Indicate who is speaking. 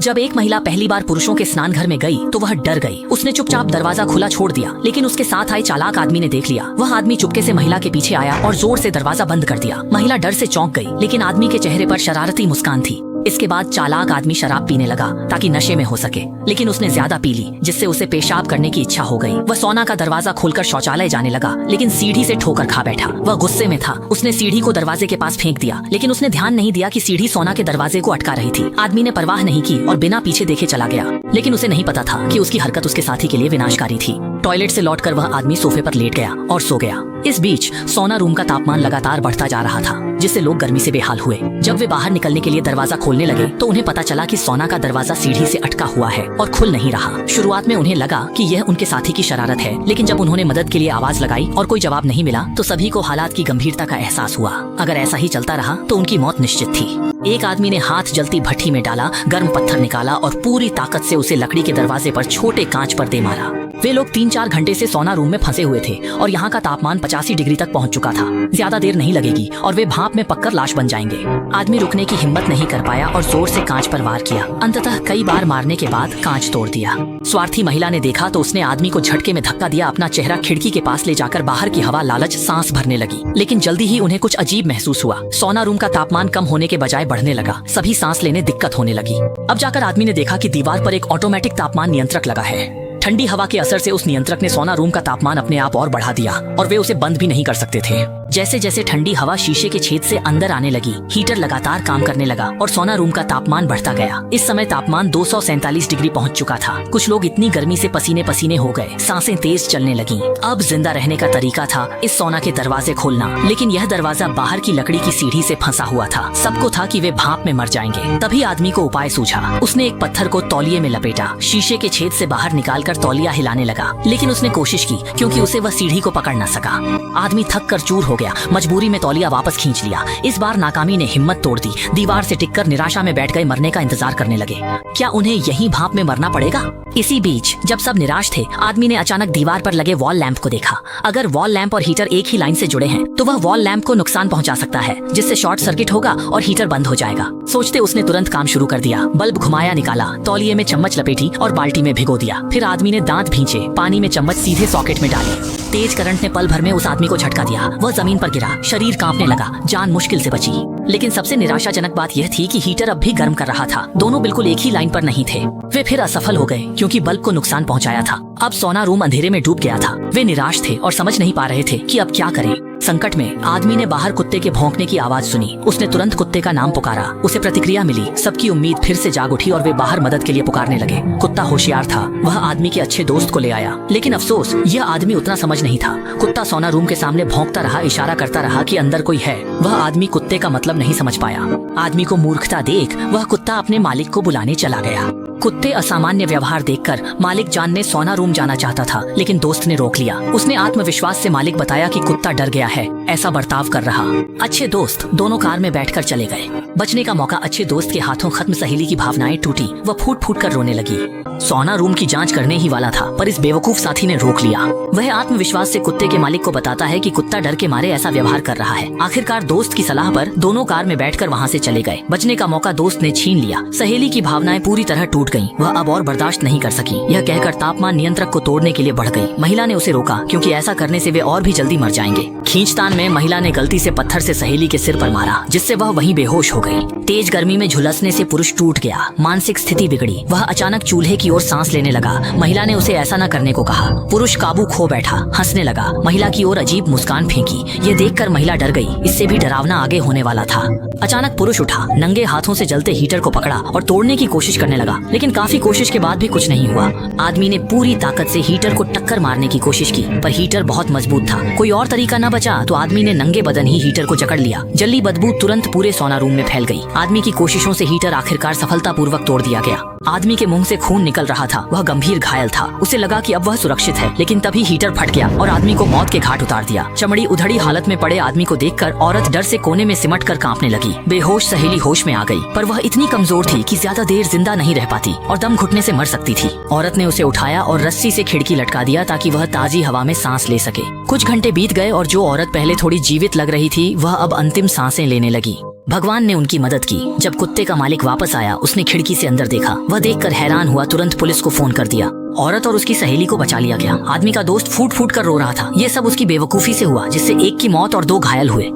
Speaker 1: जब एक महिला पहली बार पुरुषों के स्नान घर में गई तो वह डर गई। उसने चुपचाप दरवाजा खुला छोड़ दिया, लेकिन उसके साथ आए चालाक आदमी ने देख लिया। वह आदमी चुपके से महिला के पीछे आया और जोर से दरवाजा बंद कर दिया। महिला डर से चौंक गई, लेकिन आदमी के चेहरे पर शरारती मुस्कान थी। इसके बाद चालाक आदमी शराब पीने लगा ताकि नशे में हो सके, लेकिन उसने ज्यादा पी ली, जिससे उसे पेशाब करने की इच्छा हो गई। वह सोना का दरवाजा खोलकर शौचालय जाने लगा, लेकिन सीढ़ी से ठोकर खा बैठा। वह गुस्से में था। उसने सीढ़ी को दरवाजे के पास फेंक दिया, लेकिन उसने ध्यान नहीं दिया कि सीढ़ी सोना के दरवाजे को अटका रही थी। आदमी ने परवाह नहीं की और बिना पीछे देखे चला गया, लेकिन उसे नहीं पता था कि उसकी हरकत उसके साथी के लिए विनाशकारी थी। टॉयलेट से लौटकर वह आदमी सोफे पर लेट गया और सो गया। इस बीच सोना रूम का तापमान लगातार बढ़ता जा रहा था, जिससे लोग गर्मी से बेहाल हुए। जब वे बाहर निकलने के लिए दरवाजा खोलने लगे तो उन्हें पता चला कि सोना का दरवाजा सीढ़ी से अटका हुआ है और खुल नहीं रहा। शुरुआत में उन्हें लगा कि यह उनके साथी की शरारत है, लेकिन जब उन्होंने मदद के लिए आवाज लगाई और कोई जवाब नहीं मिला तो सभी को हालात की गंभीरता का एहसास हुआ। अगर ऐसा ही चलता रहा तो उनकी मौत निश्चित थी। एक आदमी ने हाथ जलती भट्टी में डाला, गर्म पत्थर निकाला और पूरी ताकत से उसे लकड़ी के दरवाजे पर छोटे कांच पर दे मारा। वे लोग 3-4 घंटे से सोना रूम में फंसे हुए थे और यहाँ का तापमान 85 डिग्री तक पहुँच चुका था। ज्यादा देर नहीं लगेगी और वे भाप में पककर लाश बन जाएंगे। आदमी रुकने की हिम्मत नहीं कर पाया और जोर से कांच पर वार किया। अंततः कई बार मारने के बाद कांच तोड़ दिया। स्वार्थी महिला ने देखा तो उसने आदमी को झटके में धक्का दिया। अपना चेहरा खिड़की के पास ले जाकर बाहर की हवा लालच सांस भरने लगी, लेकिन जल्दी ही उन्हें कुछ अजीब महसूस हुआ। सोना रूम का तापमान कम होने के बजाय बढ़ने लगा। सभी सांस लेने दिक्कत होने लगी। अब जाकर आदमी ने देखा कि दीवार पर एक ऑटोमेटिक तापमान नियंत्रक लगा है। ठंडी हवा के असर से उस नियंत्रक ने सोना रूम का तापमान अपने आप और बढ़ा दिया और वे उसे बंद भी नहीं कर सकते थे। जैसे जैसे ठंडी हवा शीशे के छेद से अंदर आने लगी, हीटर लगातार काम करने लगा और सोना रूम का तापमान बढ़ता गया। इस समय तापमान 247 डिग्री पहुंच चुका था। कुछ लोग इतनी गर्मी से पसीने पसीने हो गए, सांसें तेज चलने लगी। अब जिंदा रहने का तरीका था इस सोना के दरवाजे खोलना, लेकिन यह दरवाजा बाहर की लकड़ी की सीढ़ी से फंसा हुआ था। सबको था कि वे भाप में मर जाएंगे। तभी आदमी को उपाय सूझा। उसने एक पत्थर को तौलिए में लपेटा, शीशे के छेद से बाहर निकालकर तौलिया हिलाने लगा, लेकिन उसने कोशिश की क्योंकि उसे वह सीढ़ी को पकड़ न सका। आदमी थक कर चूर हो गया। मजबूरी में तौलिया वापस खींच लिया। इस बार नाकामी ने हिम्मत तोड़ दी। दीवार से टिककर निराशा में बैठ गए, मरने का इंतजार करने लगे। क्या उन्हें यहीं भाप में मरना पड़ेगा? इसी बीच जब सब निराश थे, आदमी ने अचानक दीवार पर लगे वॉल लैंप को देखा। अगर वॉल लैंप और हीटर एक ही लाइन से जुड़े हैं तो वह वॉल लैंप को नुकसान पहुंचा सकता है, जिससे शॉर्ट सर्किट होगा और हीटर बंद हो जाएगा। सोचते उसने तुरंत काम शुरू कर दिया। बल्ब घुमाया, निकाला, तौलिए में चम्मच लपेटी और बाल्टी में भिगो दिया। फिर आदमी ने दांत भींचे, पानी में चम्मच सीधे सॉकेट में डाली। तेज करंट ने पल भर में उस आदमी को झटका दिया। वह जमीन पर गिरा, शरीर कांपने लगा, जान मुश्किल से बची। लेकिन सबसे निराशाजनक बात यह थी कि हीटर अब भी गर्म कर रहा था। दोनों बिल्कुल एक ही लाइन पर नहीं थे। वे फिर असफल हो गए क्योंकि बल्ब को नुकसान पहुंचाया था। अब सोना रूम अंधेरे में डूब गया था। वे निराश थे और समझ नहीं पा रहे थे कि अब क्या करें। संकट में आदमी ने बाहर कुत्ते के भौंकने की आवाज सुनी। उसने तुरंत कुत्ते का नाम पुकारा। उसे प्रतिक्रिया मिली। सबकी उम्मीद फिर से जाग उठी और वे बाहर मदद के लिए पुकारने लगे। कुत्ता होशियार था। वह आदमी के अच्छे दोस्त को ले आया, लेकिन अफसोस यह आदमी उतना समझ नहीं था। कुत्ता सोना रूम के सामने भौंकता रहा, इशारा करता रहा कि अंदर कोई है। वह आदमी कुत्ते का मतलब नहीं समझ पाया। आदमी को मूर्खता देख वह कुत्ता अपने मालिक को बुलाने चला गया। कुत्ते असामान्य व्यवहार देखकर मालिक जान ने सोना रूम जाना चाहता था, लेकिन दोस्त ने रोक लिया। उसने आत्मविश्वास से मालिक बताया कि कुत्ता डर गया है, ऐसा बर्ताव कर रहा। अच्छे दोस्त दोनों कार में बैठकर चले गए। बचने का मौका अच्छे दोस्त के हाथों खत्म। सहेली की भावनाएं टूटी। वह फूट फूट कर रोने लगी। सोना रूम की जांच करने ही वाला था, पर इस बेवकूफ साथी ने रोक लिया। वह आत्मविश्वास से कुत्ते के मालिक को बताता है कि कुत्ता डर के मारे ऐसा व्यवहार कर रहा है। आखिरकार दोस्त की सलाह पर दोनों कार में बैठकर वहां से चले गए। बचने का मौका दोस्त ने छीन लिया। सहेली की भावनाएं पूरी तरह टूट गईं। वह अब और बर्दाश्त नहीं कर सकी। यह कहकर तापमान नियंत्रक को तोड़ने के लिए बढ़ गई। महिला ने उसे रोका क्योंकि ऐसा करने से वे और भी जल्दी मर जाएंगे। खींचतान में महिला ने गलती से पत्थर से सहेली के सिर पर मारा, जिससे वह वहीं बेहोश हो गई। तेज गर्मी में झुलसने से पुरुष टूट गया। मानसिक स्थिति बिगड़ी। वह अचानक चूल्हे की ओर सांस लेने लगा। महिला ने उसे ऐसा न करने को कहा। पुरुष काबू खो बैठा, हंसने लगा। महिला की ओर अजीब मुस्कान फेंकी। ये देखकर महिला डर गई। इससे भी डरावना आगे होने वाला था। अचानक पुरुष उठा, नंगे हाथों से जलते हीटर को पकड़ा और तोड़ने की कोशिश करने लगा, लेकिन काफी कोशिश के बाद भी कुछ नहीं हुआ। आदमी ने पूरी ताकत से हीटर को टक्कर मारने की कोशिश की, पर हीटर बहुत मजबूत था। कोई और तरीका न बचा तो आदमी ने नंगे बदन ही हीटर को जकड़ लिया। जली बदबू तुरंत पूरे सोना रूम में फैल गई। आदमी की कोशिशों से हीटर आखिरकार सफलतापूर्वक तोड़ दिया गया। आदमी के मुंह से खून निकल रहा था। वह गंभीर घायल था। उसे लगा कि अब वह सुरक्षित है, लेकिन तभी हीटर फट गया और आदमी को मौत के घाट उतार दिया। चमड़ी उधड़ी हालत में पड़े आदमी को देखकर औरत डर से कोने में सिमट कर कांपने लगी। बेहोश सहेली होश में आ गई, पर वह इतनी कमजोर थी कि ज्यादा देर जिंदा नहीं रह पाती और दम घुटने से मर सकती थी। औरत ने उसे उठाया और रस्सी से खिड़की लटका दिया ताकि वह ताजी हवा में सांस ले सके। कुछ घंटे बीत गए और जो औरत पहले थोड़ी जीवित लग रही थी वह अब अंतिम सांसें लेने लगी। भगवान ने उनकी मदद की। जब कुत्ते का मालिक वापस आया, उसने खिड़की से अंदर देखा। वह देखकर हैरान हुआ, तुरंत पुलिस को फोन कर दिया। औरत और उसकी सहेली को बचा लिया गया। आदमी का दोस्त फूट फूट कर रो रहा था। ये सब उसकी बेवकूफी से हुआ, जिससे एक की मौत और 2 घायल हुए।